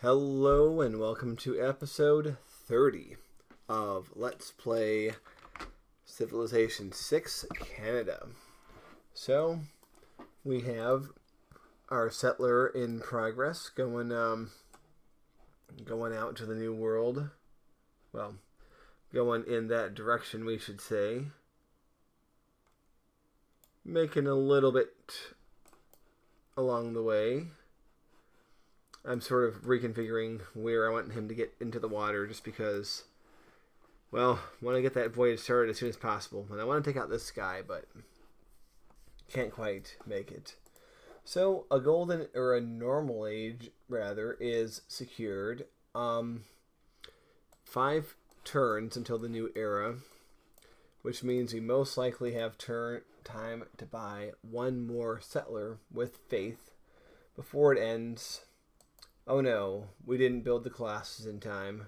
Hello and welcome to episode 30 of Let's Play Civilization 6 Canada. So, we have our settler in progress going out to the new world. Well, going in that direction, we should say. Making a little bit along the way. I'm sort of reconfiguring where I want him to get into the water just because, well, I want to get that voyage started as soon as possible. And I want to take out this guy, but can't quite make it. So, a golden, or a normal age, rather, is secured. 5 turns until the new era, which means we most likely have time to buy one more settler with faith before it ends. Oh no, we didn't build the Colossus in time.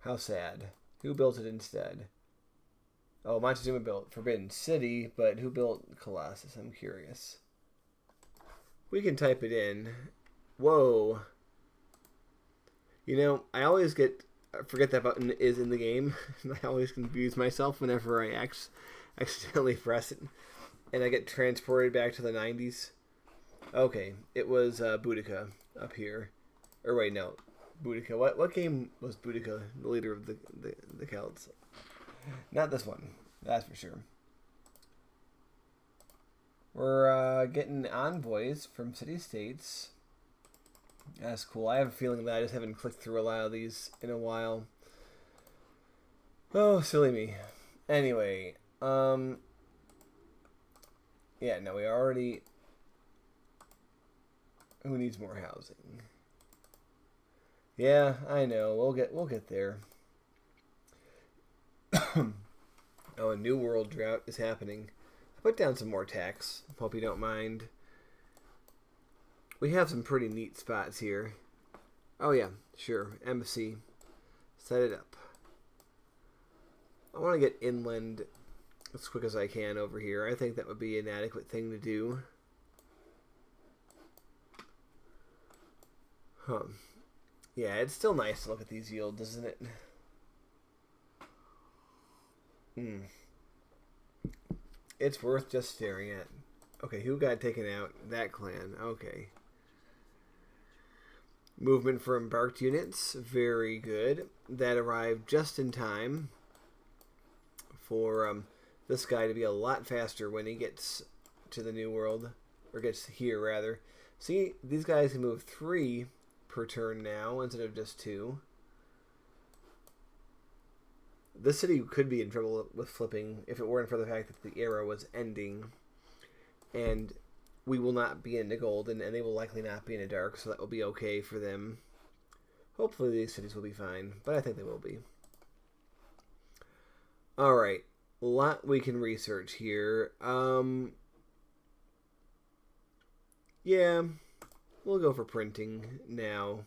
How sad. Who built it instead? Oh, Montezuma built Forbidden City, but who built Colossus? I'm curious. We can type it in. Whoa. You know, I always forget that button is in the game. I always confuse myself whenever I accidentally press it. And I get transported back to the 90s. Okay, it was Boudica up here. Or wait, no. Boudica. What game was Boudica, the leader of the Celts? Not this one. That's for sure. We're getting envoys from city-states. That's cool. I have a feeling that I just haven't clicked through a lot of these in a while. Oh, silly me. Anyway, yeah, no, we already... Who needs more housing? Yeah, I know. We'll get there. Oh, a new world drought is happening. I put down some more tax. Hope you don't mind. We have some pretty neat spots here. Oh yeah, sure. Embassy. Set it up. I want to get inland as quick as I can over here. I think that would be an adequate thing to do. Huh. Yeah, it's still nice to look at these yields, isn't it? It's worth just staring at. Okay, who got taken out? That clan. Okay. Movement for embarked units. Very good. That arrived just in time for this guy to be a lot faster when he gets to the new world. Or gets here, rather. See, these guys can move 3 per turn now instead of just 2. This city could be in trouble with flipping if it weren't for the fact that the era was ending, and we will not be in the golden, and they will likely not be in the dark, so that will be okay for them. Hopefully these cities will be fine, but I think they will be. Alright, a lot we can research here. Yeah, we'll go for printing now.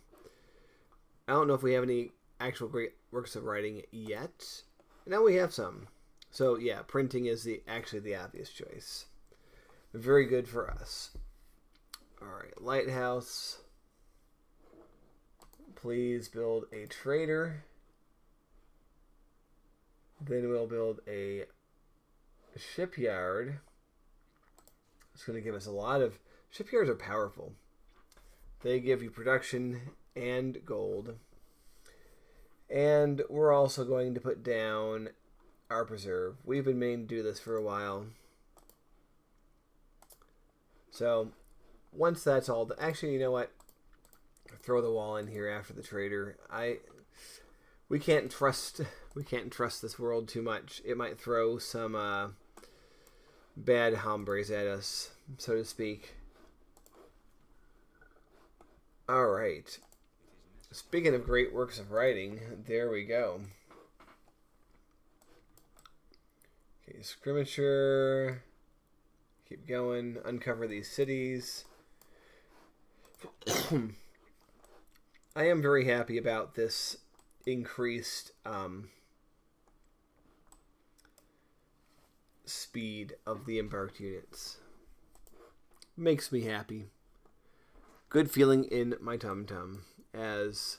I don't know if we have any actual great works of writing yet. Now we have some. So yeah, printing is actually the obvious choice. Very good for us. Alright, lighthouse. Please build a trader. Then we'll build a shipyard. It's going to give us a lot of... Shipyards are powerful. They give you production and gold. And we're also going to put down our preserve. We've been meaning to do this for a while. So, once that's all... Actually, you know what? Throw the wall in here after the trader. We can't trust this world too much. It might throw some bad hombres at us, so to speak. Alright. Speaking of great works of writing, there we go. Okay, skirmisher. Keep going. Uncover these cities. I am very happy about this increased speed of the embarked units. Makes me happy. good feeling in my tum-tum, as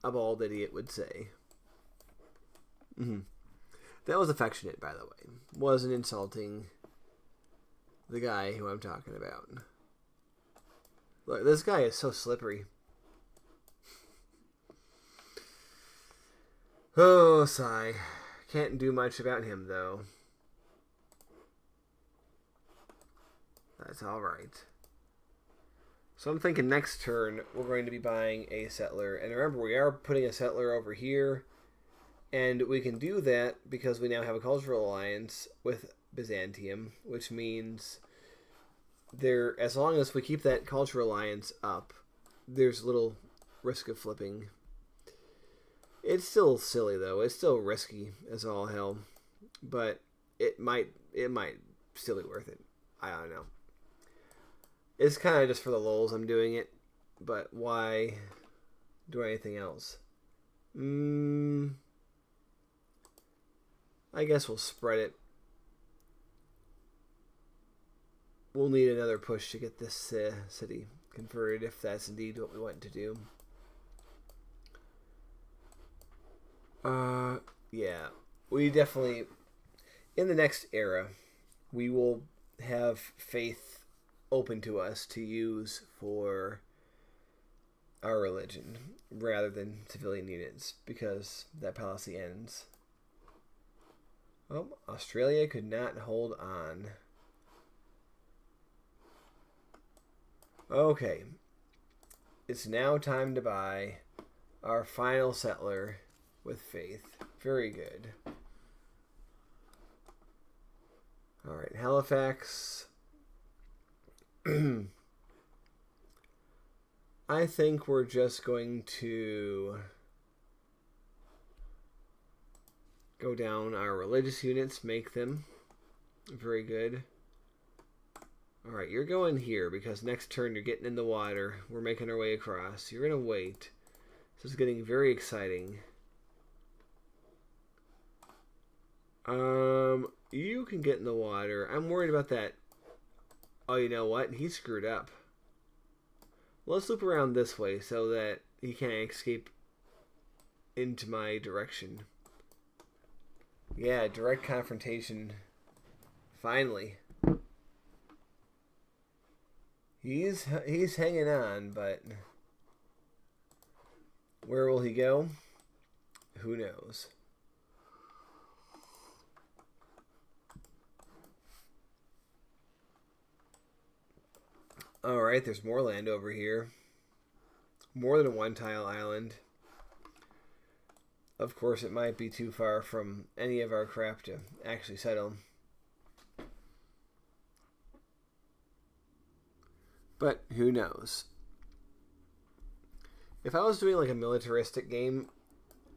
a bald idiot would say. That was affectionate, by the way. Wasn't insulting the guy who I'm talking about. Look, this guy is so slippery. Oh, sigh. Can't do much about him, though. That's alright. So I'm thinking next turn we're going to be buying a settler. And remember, we are putting a settler over here. And we can do that because we now have a cultural alliance with Byzantium, which means as long as we keep that cultural alliance up, there's little risk of flipping. It's still silly, though. It's still risky as all hell. But it might still be worth it. I don't know. It's kind of just for the lulz I'm doing it. But why do anything else? I guess we'll spread it. We'll need another push to get this city converted, if that's indeed what we want to do. Yeah. We definitely, in the next era, we will have faith open to us to use for our religion rather than civilian units, because that policy ends. Oh, Australia could not hold on. Okay. It's now time to buy our final settler with faith. Very good. Alright, Halifax. I think we're just going to go down our religious units, make them. Very good. Alright, you're going here because next turn you're getting in the water. We're making our way across. You're going to wait. This is getting very exciting. You can get in the water. I'm worried about that. Oh, you know what? He screwed up. Let's loop around this way so that he can't escape into my direction. Yeah, direct confrontation. Finally. He's hanging on, but where will he go? Who knows? Alright, there's more land over here. More than a one-tile island. Of course, it might be too far from any of our crap to actually settle. But who knows? If I was doing like a militaristic game,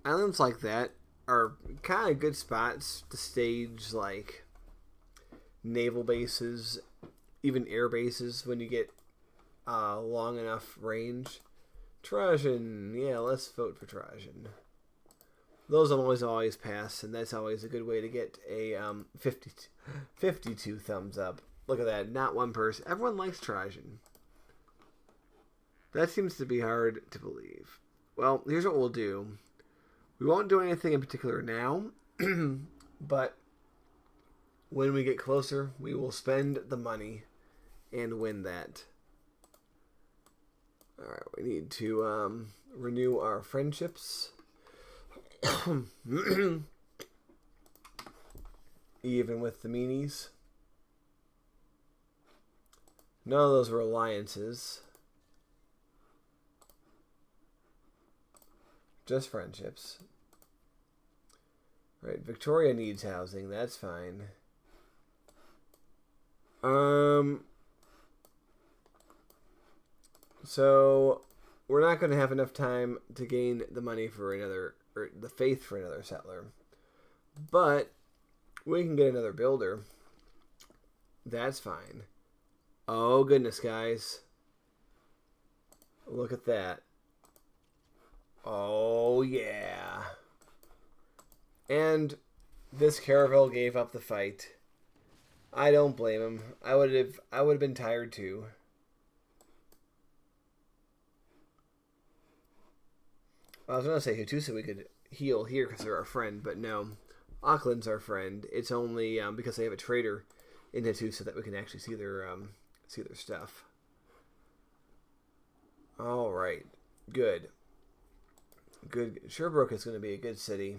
islands like that are kind of good spots to stage like naval bases, even air bases when you get long enough range. Trajan, yeah, let's vote for Trajan. Those always pass, and that's always a good way to get a 52 thumbs up. Look at that, not one person. Everyone likes Trajan. That seems to be hard to believe. Well, here's what we'll do. We won't do anything in particular now, but when we get closer, we will spend the money and win that. Alright, we need to renew our friendships. Even with the meanies. None of those were alliances. Just friendships. Right, Victoria needs housing. That's fine. So we're not going to have enough time to gain the money for another, or the faith for another settler. But we can get another builder. That's fine. Oh goodness, guys. Look at that. Oh yeah. And this caravel gave up the fight. I don't blame him. I would have been tired too. I was gonna say Hattusa we could heal here because they're our friend, but no, Auckland's our friend. It's only because they have a trader in Hattusa that we can actually see their stuff. All right, good. Sherbrooke is going to be a good city.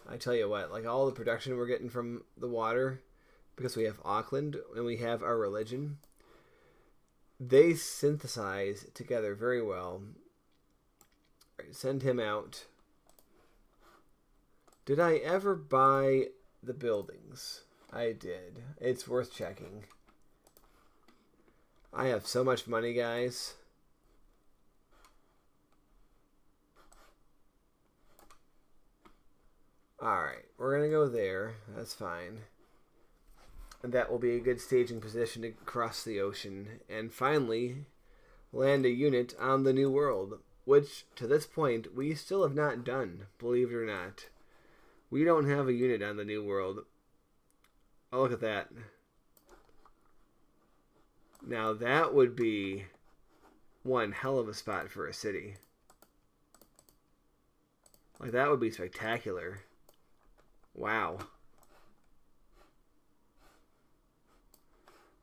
I tell you what, like all the production we're getting from the water, because we have Auckland and we have our religion, they synthesize together very well. Right, send him out. Did I ever buy the buildings? I did. It's worth checking. I have so much money, guys. Alright, we're going to go there. That's fine. And that will be a good staging position to cross the ocean. And finally, land a unit on the New World. Which, to this point, we still have not done, believe it or not. We don't have a unit on the New World. Oh, look at that. Now, that would be one hell of a spot for a city. Like, that would be spectacular. Wow.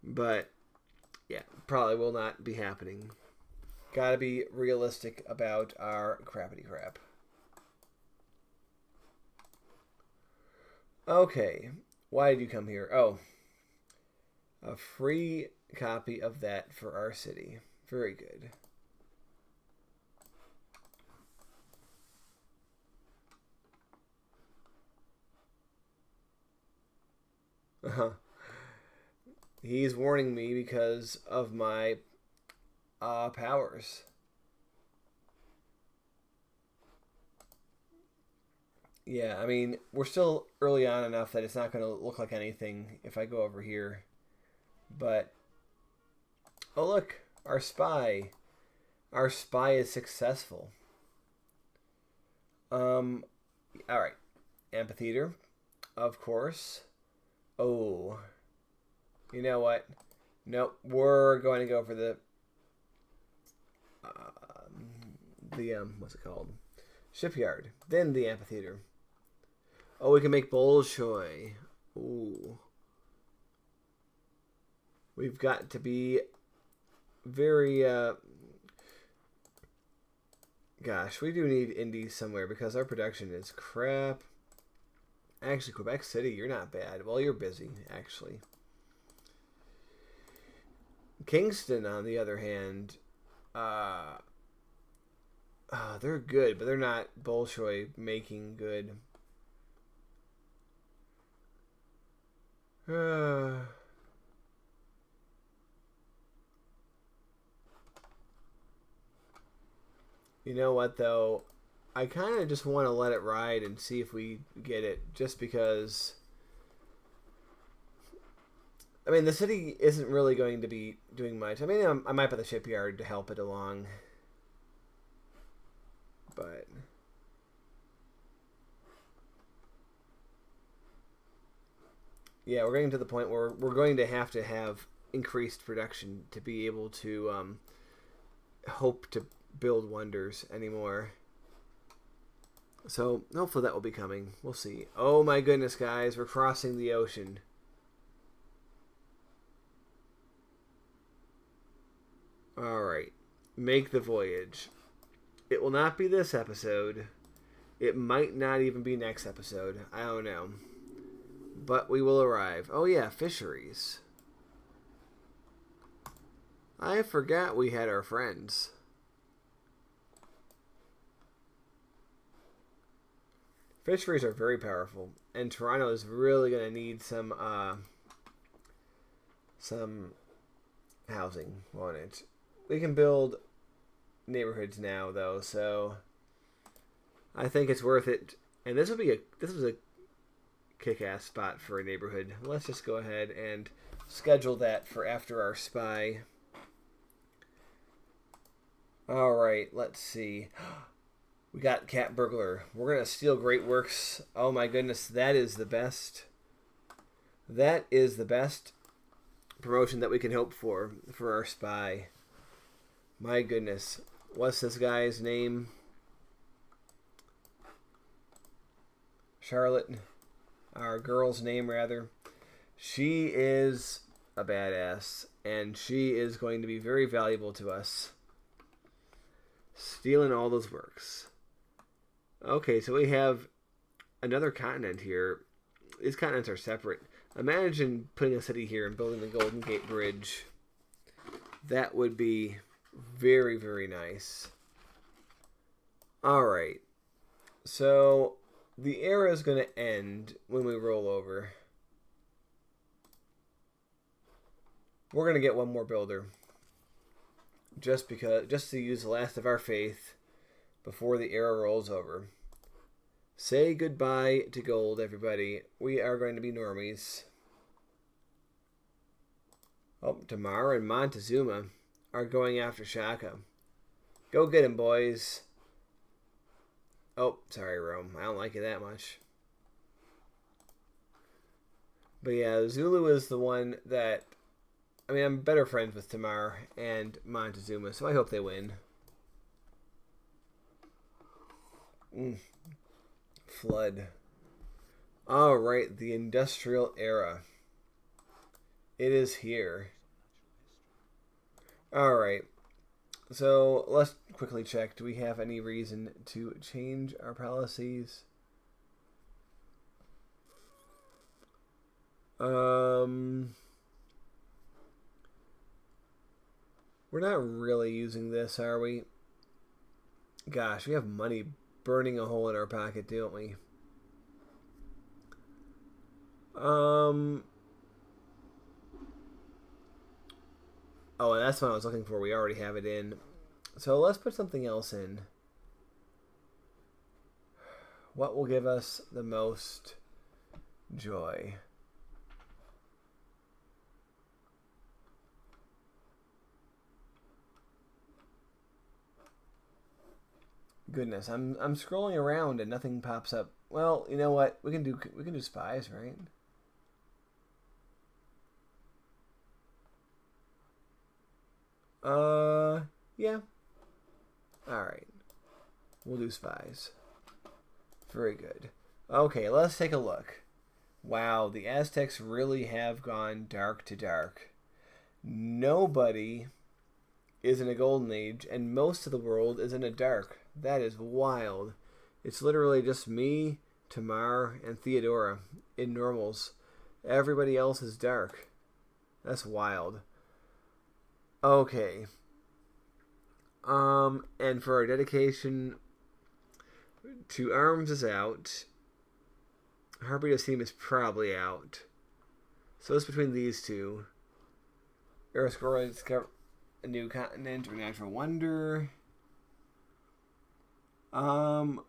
But, yeah, probably will not be happening. Gotta be realistic about our crappity crap. Okay. Why did you come here? Oh. A free copy of that for our city. Very good. Uh-huh. He's warning me because of my powers. Yeah, I mean, we're still early on enough that it's not going to look like anything if I go over here. But, oh look, our spy. Our spy is successful. Alright. Amphitheater, of course. Oh. You know what? Nope, we're going to go for the what's it called? Shipyard. Then the amphitheater. Oh, we can make Bolshoi. Ooh. We've got to be very, gosh, we do need indies somewhere because our production is crap. Actually, Quebec City, you're not bad. Well, you're busy, actually. Kingston, on the other hand, they're good, but they're not Bolshoi making good. You know what, though? I kind of just want to let it ride and see if we get it, just because... I mean, the city isn't really going to be doing much. I mean, I might put the shipyard to help it along. But... yeah, we're getting to the point where we're going to have increased production to be able to hope to build wonders anymore. So hopefully that will be coming. We'll see. Oh my goodness, guys, we're crossing the ocean. Alright, make the voyage. It will not be this episode. It might not even be next episode. I don't know. But we will arrive. Oh yeah, fisheries. I forgot we had our friends. Fisheries are very powerful, and Toronto is really going to need some housing, won't it? We can build neighborhoods now, though, so I think it's worth it. And this was a kick-ass spot for a neighborhood. Let's just go ahead and schedule that for after our spy. All right, let's see. We got Cat Burglar. We're going to steal Great Works. Oh my goodness, that is the best. That is the best promotion that we can hope for our spy. My goodness. What's this guy's name? Charlotte, our girl's name rather. She is a badass, and she is going to be very valuable to us. Stealing all those works. Okay, so we have another continent here. These continents are separate. Imagine putting a city here and building the Golden Gate Bridge. That would be very, very nice. Alright. So, the era is going to end when we roll over. We're going to get one more builder. Just to use the last of our faith before the era rolls over. Say goodbye to gold, everybody. We are going to be normies. Oh, Tamar and Montezuma are going after Shaka. Go get him, boys. Oh, sorry, Rome. I don't like you that much. But yeah, Zulu is the one that... I mean, I'm better friends with Tamar and Montezuma, so I hope they win. Flood. Alright, the industrial era. It is here. Alright. So, let's quickly check. Do we have any reason to change our policies? We're not really using this, are we? Gosh, we have money burning a hole in our pocket, don't we? Oh, and that's what I was looking for. We already have it in. So let's put something else in. What will give us the most joy? Goodness, I'm scrolling around and nothing pops up. Well, you know what? We can do spies, right? Yeah. Alright. We'll do spies. Very good. Okay, let's take a look. Wow, the Aztecs really have gone dark to dark. Nobody is in a golden age, and most of the world is in a dark. That is wild. It's literally just me, Tamar, and Theodora in normals. Everybody else is dark. That's wild. Okay. And for our dedication to arms is out. Harpy's team is probably out. So it's between these two. Eroscora discover a new continent or natural wonder. Or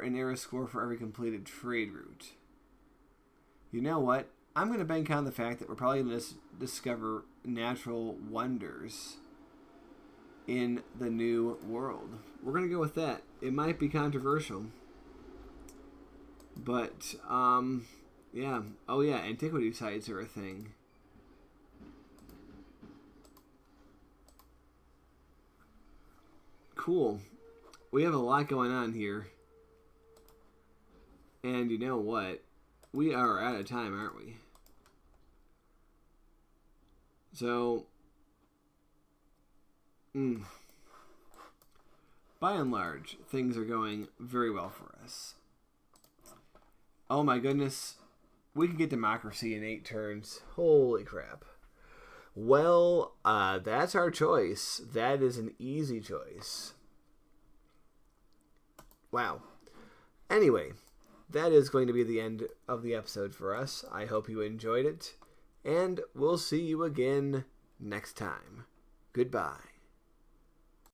an era score for every completed trade route. You know what? I'm going to bank on the fact that we're probably going to discover natural wonders in the new world. We're going to go with that. It might be controversial. But, yeah. Oh, yeah, antiquity sites are a thing. Cool. We have a lot going on here. And you know what? We are out of time, aren't we? So, by and large, things are going very well for us. Oh my goodness. We can get democracy in 8 turns. Holy crap. Well, that's our choice. That is an easy choice. Wow. Anyway, that is going to be the end of the episode for us. I hope you enjoyed it, and we'll see you again next time. Goodbye.